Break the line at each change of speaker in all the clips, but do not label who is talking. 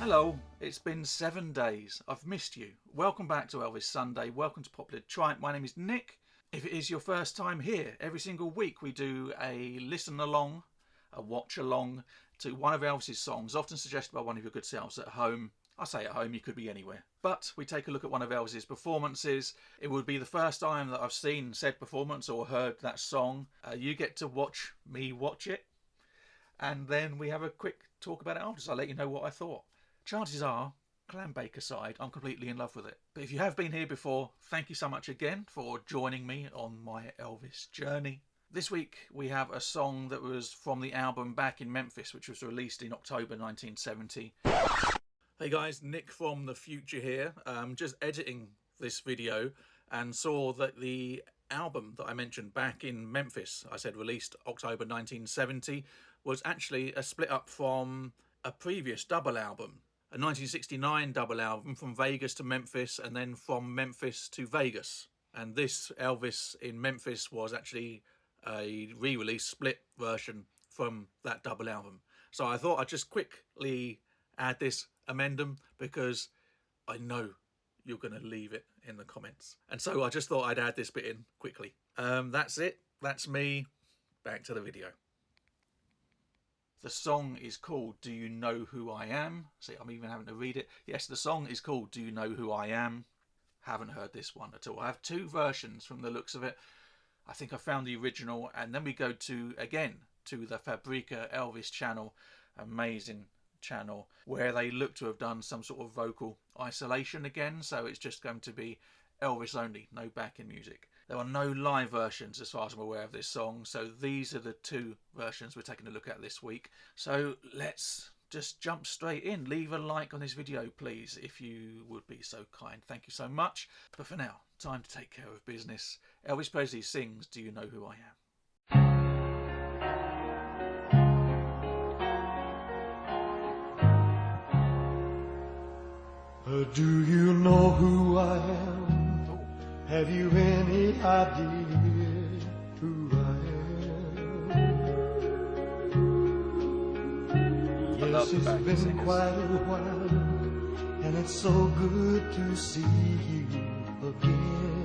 Hello, it's been 7 days. I've missed you. Welcome back to Elvis Sunday. Welcome to Popular Triumph. My name is Nick. If it is your first time here, every single week we do a listen along, a watch along to one of Elvis's songs, often suggested by one of your good selves at home. I say at home, you could be anywhere. But we take a look at one of Elvis's performances. It would be the first time that I've seen said performance or heard that song. You get to watch me watch it. And then we have a quick talk about it afterwards. I'll let you know what I thought. Chances are, clam bake aside, I'm completely in love with it. But if you have been here before, thank you so much again for joining me on my Elvis journey. This week we have a song that was from the album Back in Memphis, which was released in October 1970. Hey guys, Nick from the future here. Just editing this video and saw that the album that I mentioned, Back in Memphis, I said released October 1970, was actually a split up from a previous double album. A 1969 double album from Vegas to Memphis and then from Memphis to Vegas. And this Elvis in Memphis was actually a re-release split version from that double album. So I thought I'd just quickly add this amendum because I know you're going to leave it in the comments. And so I just thought I'd add this bit in quickly. That's it. That's me. Back to the video. The song is called Do You Know Who I Am? See, I'm even having to read it. Yes, the song is called Do You Know Who I Am? Haven't heard this one at all. I have two versions from the looks of it. I think I found the original, and then we go to, again, to the Fabrica Elvis channel. Amazing channel, where they look to have done some sort of vocal isolation again. So it's just going to be Elvis only, no backing music. There are no live versions as far as I'm aware of this song, so these are the two versions we're taking a look at this week. So let's just jump straight in. Leave a like on this video, please, if you would be so kind. Thank you so much. But for now, time to take care of business. Elvis Presley sings Do You Know Who I
Am? Do you know who I am? Have you any idea who I am? Yes, it's been quite a while, and it's so good to see you again.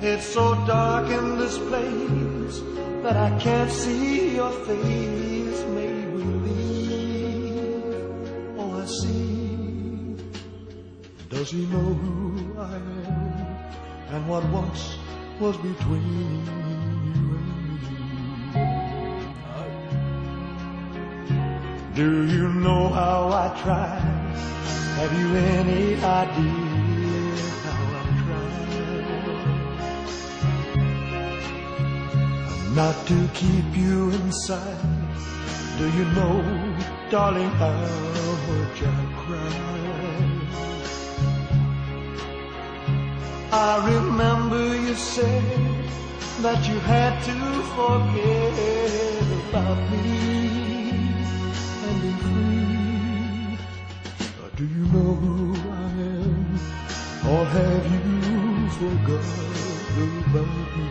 It's so dark in this place that I can't see your face. Make believe all I see. Does he know who I am and what once was between you and me? Do you know how I try? Have you any idea how I try? Not to keep you inside. Do you know, darling, how much I cry? I remember you said that you had to forget about me and be free. Do you know who I am, or have you forgotten about me?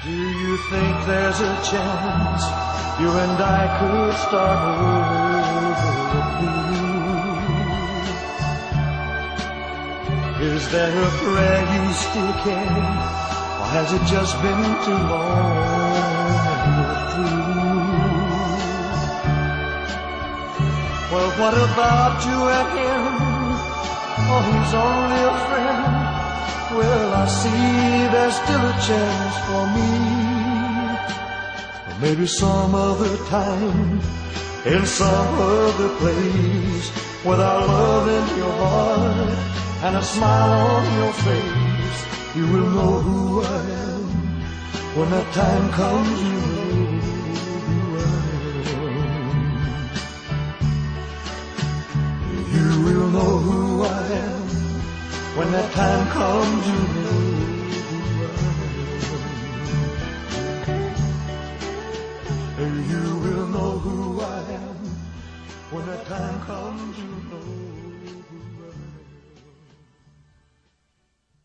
Do you think there's a chance you and I could start over again? Is there a prayer you still can, or has it just been too long and you're through? Well, what about you and him? Oh, he's only a friend. Well, I see there's still a chance for me. Or maybe some other time, in some other place, with our love in your heart and a smile on your face, you will know who I am. When that time comes, you know who I am. You will know who I am. When that time comes, you know who I am. You will know who I am. When that time comes, you know who I am.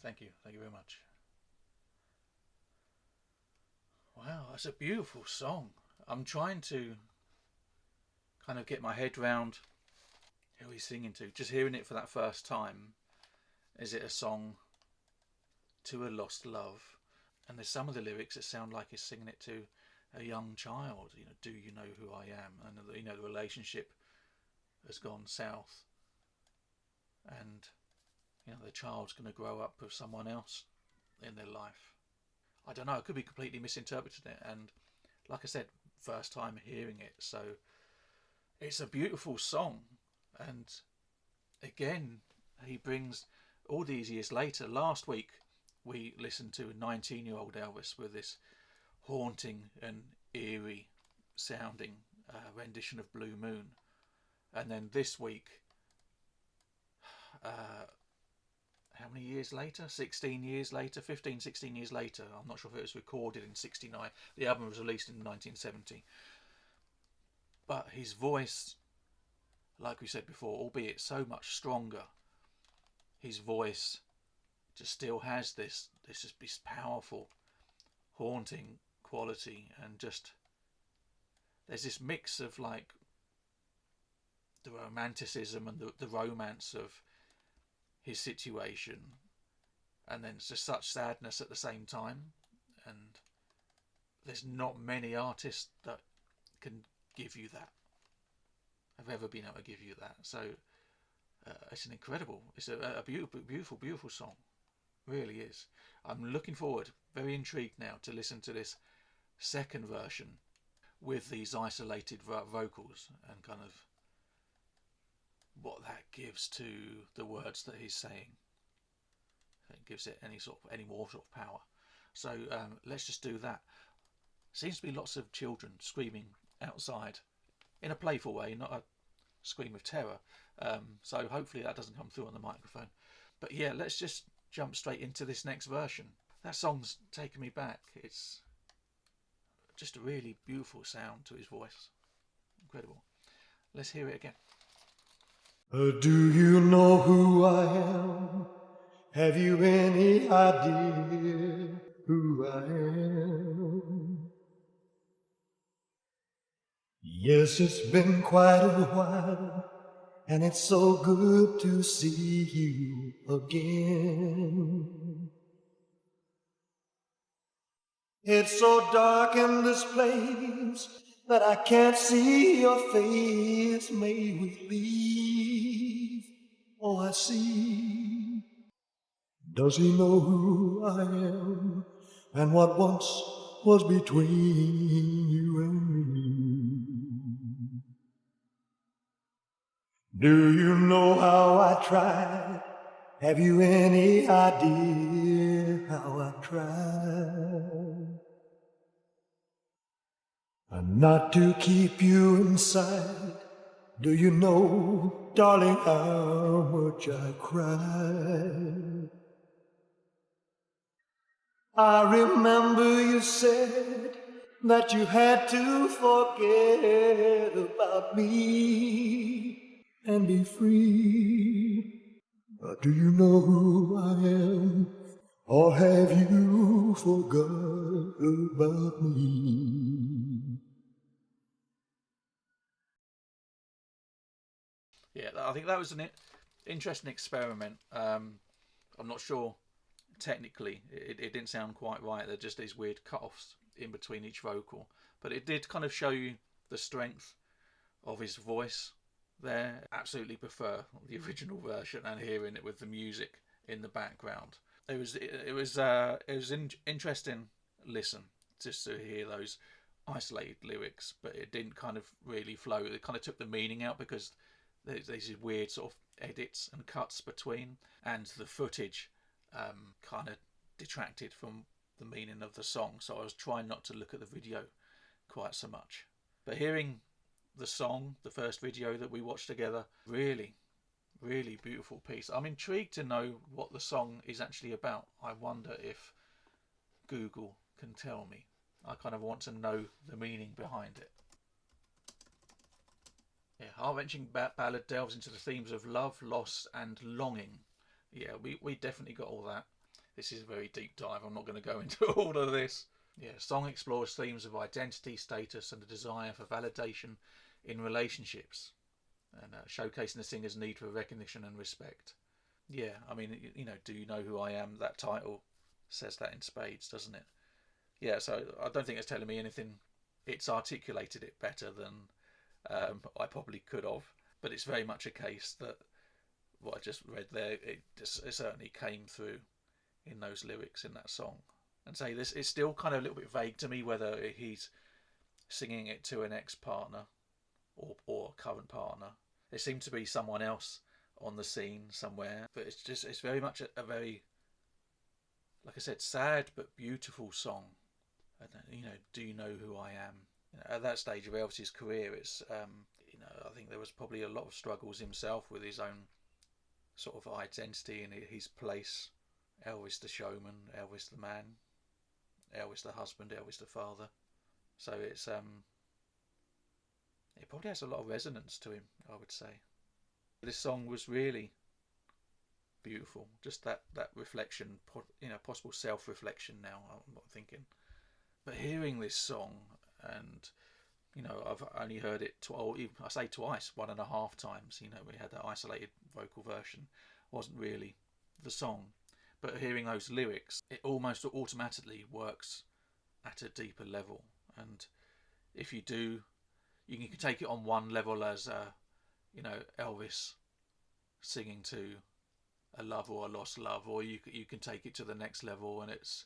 Thank you very much. Wow. Oh, it's a beautiful song. I'm trying to kind of get my head round who he's singing to. Just hearing it for that first time, is it a song to a lost love? And there's some of the lyrics that sound like he's singing it to a young child. You know, do you know who I am? And you know, the relationship has gone south, and you know, the child's going to grow up with someone else in their life. I don't know. I could be completely misinterpreting it, and like I said, first time hearing it, so it's a beautiful song. And again, he brings all these years later. Last week, we listened to a 19-year-old Elvis with this haunting and eerie sounding rendition of Blue Moon. And then this week, how many years later? 16 years later? 15, 16 years later. I'm not sure if it was recorded in 69. The album was released in 1970. But his voice, like we said before, albeit so much stronger, his voice just still has this powerful, haunting quality, and just there's this mix of like the romanticism and the romance of his situation, and then it's just such sadness at the same time. And there's not many artists that can give you that, have ever been able to give you that. So it's a beautiful, beautiful song. Really is. I'm looking forward, very intrigued now, to listen to this second version with these isolated vocals and kind of what that gives to the words that he's saying. It gives it any more sort of power. So let's just do that. Seems to be lots of children screaming outside in a playful way, not a scream of terror. So hopefully that doesn't come through on the microphone. But yeah, let's just jump straight into this next version. That song's taken me back. It's just a really beautiful sound to his voice. Incredible. Let's hear it again.
Do you know who I am? Have you any idea who I am? Yes, it's been quite a while, and it's so good to see you again. It's so dark in this place that I can't see your face. May we leave? Oh, I see. Does he know who I am and what once was between you and me? Do you know how I tried? Have you any idea how I tried? And not to keep you inside. Do you know, darling, how much I cried? I remember you said that you had to forget about me and be free. Do you know who I am, or have you forgot about me?
Yeah, I think that was an interesting experiment. I'm not sure technically, it didn't sound quite right. There are just these weird cut-offs in between each vocal, but it did kind of show you the strength of his voice there. Absolutely prefer the original version and hearing it with the music in the background. It was interesting listen just to hear those isolated lyrics, but it didn't kind of really flow. It kind of took the meaning out because there's these weird sort of edits and cuts between, and the footage kind of detracted from the meaning of the song. So I was trying not to look at the video quite so much. But hearing the song, the first video that we watched together, really, really beautiful piece. I'm intrigued to know what the song is actually about. I wonder if Google can tell me. I kind of want to know the meaning behind it. Yeah, heart-wrenching ballad delves into the themes of love, loss and longing. Yeah, we definitely got all that. This is a very deep dive. I'm not going to go into all of this. Yeah, song explores themes of identity, status, and the desire for validation in relationships, and showcasing the singer's need for recognition and respect. Yeah, I mean, Do You Know Who I Am? That title says that in spades, doesn't it? Yeah, so I don't think it's telling me anything. It's articulated it better than I probably could have, but it's very much a case that what I just read there, it certainly came through in those lyrics in that song. And say this, it's still kind of a little bit vague to me whether he's singing it to an ex-partner or a current partner. There seemed to be someone else on the scene somewhere, but it's very much a very, like I said, sad but beautiful song. And Do you know who I am? At that stage of Elvis's career, it's I think there was probably a lot of struggles himself with his own sort of identity and his place. Elvis the showman, Elvis the man, Elvis the husband, Elvis the father. So it probably has a lot of resonance to him, I would say. This song was really beautiful. Just that reflection, possible self-reflection. Now I'm not thinking, but hearing this song, and I've only heard it I say twice, 1.5 times. We had that isolated vocal version, wasn't really the song, but hearing those lyrics, it almost automatically works at a deeper level. And if you do, you can take it on one level as Elvis singing to a love or a lost love, or you can take it to the next level, and it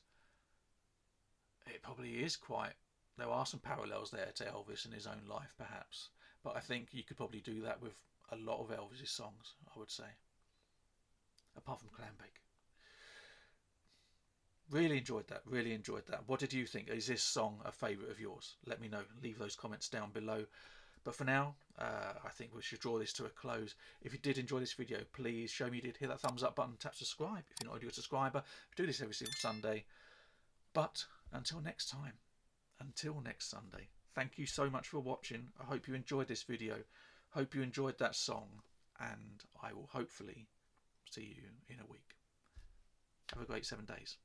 probably is quite. There are some parallels there to Elvis in his own life, perhaps, but I think you could probably do that with a lot of Elvis's songs, I would say, apart from Clambake. Really enjoyed that. Really enjoyed that. What did you think? Is this song a favourite of yours? Let me know. Leave those comments down below. But for now, I think we should draw this to a close. If you did enjoy this video, please show me you did. Hit that thumbs up button, tap subscribe if you're not already a subscriber. I do this every single Sunday. But until next time, until next Sunday, thank you so much for watching. I hope you enjoyed this video. Hope you enjoyed that song. And I will hopefully see you in a week. Have a great 7 days.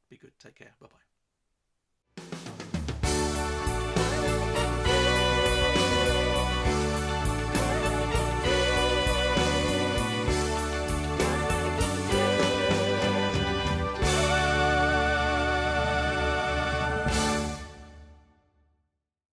Be good. Take care. Bye-bye.